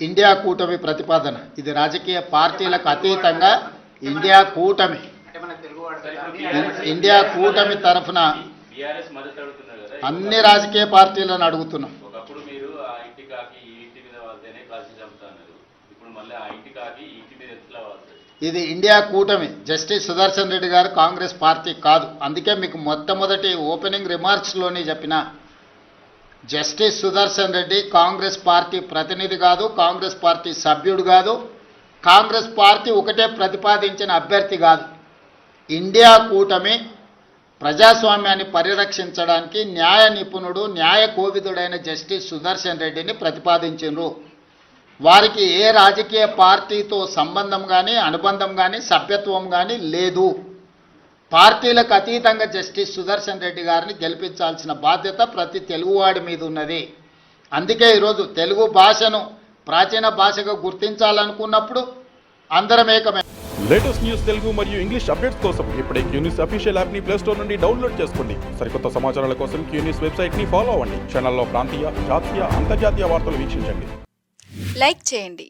India కూటమి ప్రతిపాదన ఇది రాజకీయ పార్టీలకు అతీతంగా ఇండియా కూటమి తరఫున అన్ని రాజకీయ పార్టీలను అడుగుతున్నాం. ఇది ఇండియా కూటమి. జస్టిస్ సుదర్శన్ రెడ్డి గారు కాంగ్రెస్ పార్టీ కాదు. అందుకే మీకు మొట్టమొదటి ఓపెనింగ్ రిమార్క్స్లోనే చెప్పిన, జస్టిస్ సుదర్శన్ రెడ్డి కాంగ్రెస్ పార్టీ ప్రతినిధి కాదు, కాంగ్రెస్ పార్టీ సభ్యుడు కాదు, కాంగ్రెస్ పార్టీ ఒకటే ప్రతిపాదించిన అభ్యర్థి కాదు. ఇండియా కూటమి ప్రజాస్వామ్యాన్ని పరిరక్షించడానికి న్యాయ నిపుణుడు, న్యాయ కోవిదుడైన జస్టిస్ సుదర్శన్ రెడ్డిని ప్రతిపాదించారు. వారికి ఏ రాజకీయ పార్టీతో సంబంధం కానీ, అనుబంధం కానీ, సభ్యత్వం కానీ లేదు. పార్టీలకు అతీతంగా జస్టిస్ సుదర్శన్ రెడ్డి గారిని గెలిపించాల్సిన బాధ్యత ప్రతి తెలుగువాడి మీద ఉన్నది. అందుకే ఈరోజు తెలుగు భాషను ప్రాచీన భాషగా గుర్తించాలనుకున్నప్పుడు అందరం ఏకమే. లేటెస్ట్ న్యూస్ తెలుగు మరియు ఇంగ్లీష్ అప్డేట్స్ కోసం ఇప్పుడే క్యూన్యూస్ అఫీషియల్ యాప్ ని ప్లే స్టోర్ నుండి డౌన్లోడ్ చేసుకోండి. సరికొత్త సమాచారాల కోసం క్యూన్యూస్ వెబ్సైట్ ని ఫాలో అవ్వండి. ఛానల్లో ప్రాంతీయ, జాతీయ, అంతర్జాతీయ వార్తలు వీక్షించండి. లైక్ చేయండి.